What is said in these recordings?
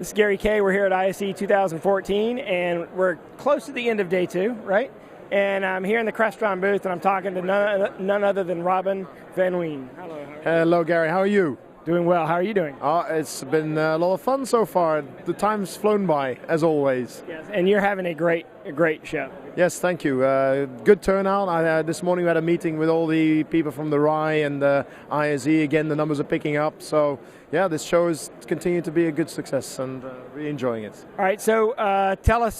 This is Gary Kayye. We're here at ISE 2014, and we're close to the end of day 2, right? And I'm here in the Crestron booth, and I'm talking to none other than Robin van Ween. Hello, Gary. How are you? Doing well. How are you doing? It's been a lot of fun so far. The time's flown by, as always. Yes, and you're having a great show. Yes, thank you. Good turnout. This morning we had a meeting with all the people from the RAI and the ISE. Again, the numbers are picking up. So, yeah, this show is continuing to be a good success, and really enjoying it. All right, so tell us,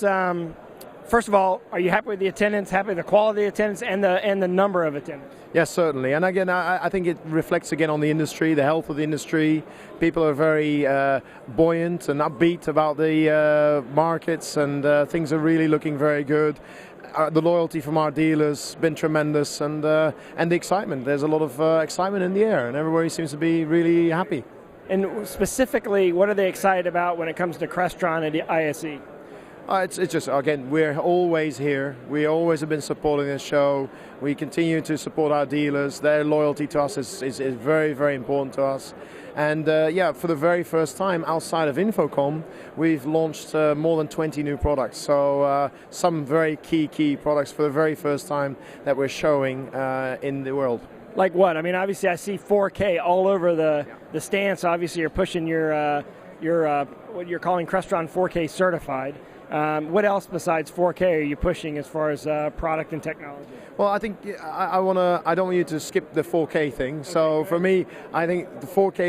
first of all, are you happy with the attendance, happy with the quality of attendance, and the number of attendance? Yes, certainly. And again, I think it reflects again on the industry, the health of the industry. People are very buoyant and upbeat about the markets, and things are really looking very good. The loyalty from our dealers has been tremendous, and the excitement. There's a lot of excitement in the air, and everybody seems to be really happy. And specifically, what are they excited about when it comes to Crestron and the ISE? It's just, again, we're always here. We always have been supporting this show. We continue to support our dealers. Their loyalty to us is very, very important to us. And yeah, for the very first time outside of Infocom, we've launched more than 20 new products. So some very key products for the very first time that we're showing in the world. Like what? I mean, obviously I see 4K all over the stand, so obviously you're pushing your what you're calling Crestron 4K certified. What else besides 4K are you pushing as far as product and technology? Well, I think I don't want you to skip the 4K thing. So for me, I think the 4K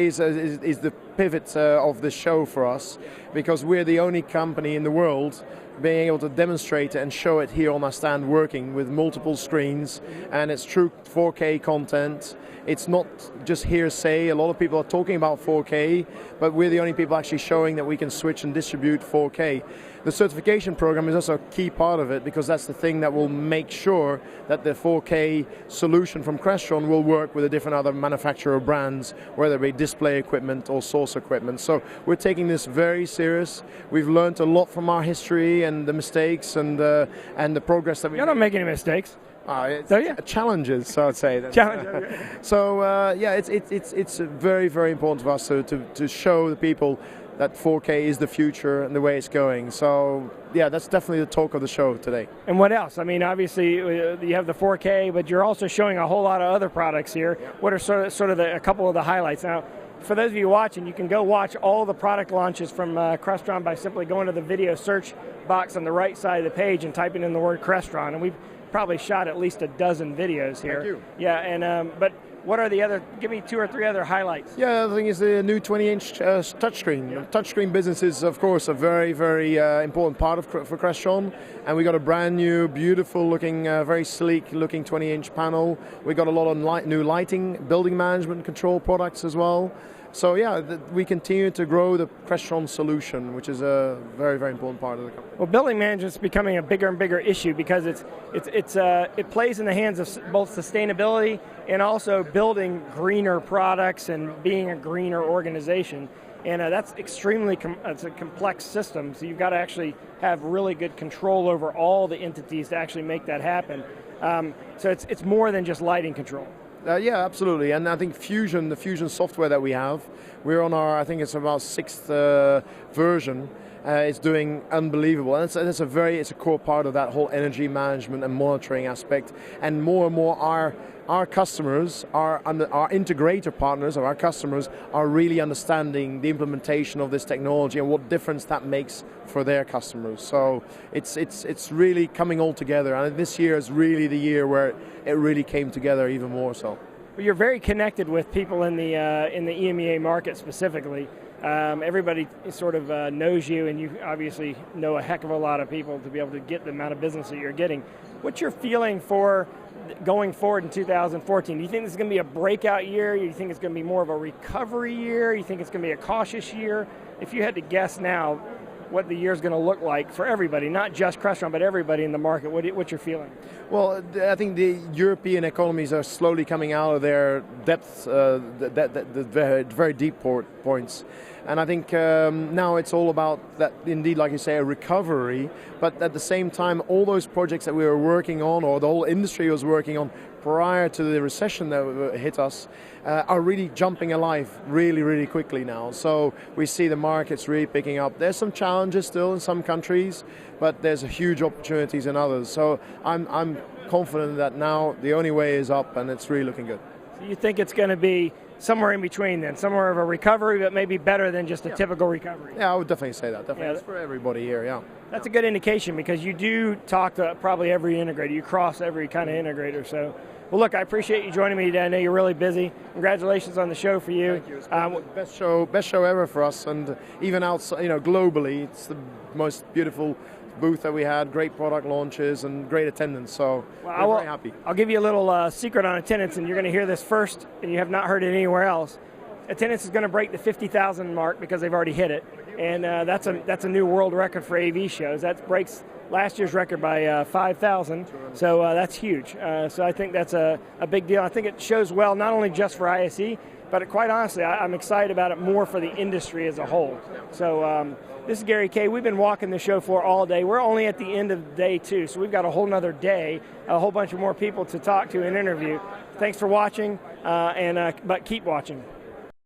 is the pivot of the show for us, because we're the only company in the world being able to demonstrate it and show it here on our stand working with multiple screens, and it's true 4K content. It's not just hearsay. A lot of people are talking about 4K, but we're the only people actually showing that we can switch and distribute 4K. The certification program is also a key part of it, because that's the thing that will make sure that the 4K solution from Crestron will work with the different other manufacturer brands, whether it be display equipment or source equipment. So we're taking this very serious. We've learned a lot from our history and the mistakes and the progress that we. You don't make any mistakes. So yeah, challenges. So I'd say. Challenges. So yeah, it's very, very important for us to show the people that 4K is the future and the way it's going. So yeah, that's definitely the talk of the show today. And what else? I mean, obviously you have the 4K, but you're also showing a whole lot of other products here. Yeah. What are sort of a couple of the highlights? Now, for those of you watching, you can go watch all the product launches from Crestron by simply going to the video search box on the right side of the page and typing in the word Crestron. And we've probably shot at least a dozen videos here. Thank you. Yeah, and but what are the other? Give me 2 or 3 other highlights. Yeah, the other thing is the new 20-inch touchscreen. Yeah. Touchscreen business is, of course, a very, very important part for Crestron, and we got a brand new, beautiful-looking, very sleek-looking 20-inch panel. We got a lot of new lighting, building management control products as well. So yeah, we continue to grow the Crestron solution, which is a very, very important part of the company. Well, building management is becoming a bigger and bigger issue, because it plays in the hands of both sustainability and also building greener products and being a greener organization. And that's extremely it's a complex system, so you've got to actually have really good control over all the entities to actually make that happen. So it's more than just lighting control. Yeah, absolutely. And I think the Fusion software that we have, we're on our, I think it's about 6th version. It's doing unbelievable, and it's a core part of that whole energy management and monitoring aspect. And more our customers, our integrator partners of our customers are really understanding the implementation of this technology and what difference that makes for their customers. So it's really coming all together, and this year is really the year where it really came together even more so. Well, you're very connected with people in the EMEA market specifically. Everybody sort of knows you, and you obviously know a heck of a lot of people to be able to get the amount of business that you're getting. What's your feeling for going forward in 2014? Do you think this is going to be a breakout year? Do you think it's going to be more of a recovery year? Do you think it's going to be a cautious year? If you had to guess now what the year's going to look like for everybody, not just Crestron, but everybody in the market, what's your feeling? Well, I think the European economies are slowly coming out of their depths, the very deep points. And I think now it's all about that, indeed, like you say, a recovery, but at the same time, all those projects that we were working on, or the whole industry was working on prior to the recession that hit us are really jumping alive really, really quickly now. So we see the markets really picking up. There's some challenges still in some countries, but there's huge opportunities in others. So I'm confident that now the only way is up, and it's really looking good. So you think it's going to be somewhere in between then, somewhere of a recovery, but maybe better than just a typical recovery? Yeah, I would definitely say that. Definitely. Yeah, it's for everybody here, yeah. That's a good indication, because you do talk to probably every integrator. You cross every kind of integrator. So, well, look, I appreciate you joining me today. I know you're really busy. Congratulations on the show for you. Thank you. It's the best show ever for us, and even outside, globally, it's the most beautiful booth that we had. Great product launches and great attendance. So we're very happy. I'll give you a little secret on attendance, and you're going to hear this first, and you have not heard it anywhere else. Attendance is going to break the 50,000 mark because they've already hit it, and that's a new world record for AV shows. That breaks last year's record by 5,000, so that's huge. So I think that's a big deal. I think it shows well not only just for ISE, but quite honestly, I'm excited about it more for the industry as a whole. So this is Gary Kayye. We've been walking the show floor all day. We're only at the end of day 2, so we've got a whole nother day, a whole bunch of more people to talk to and interview. Thanks for watching, but keep watching.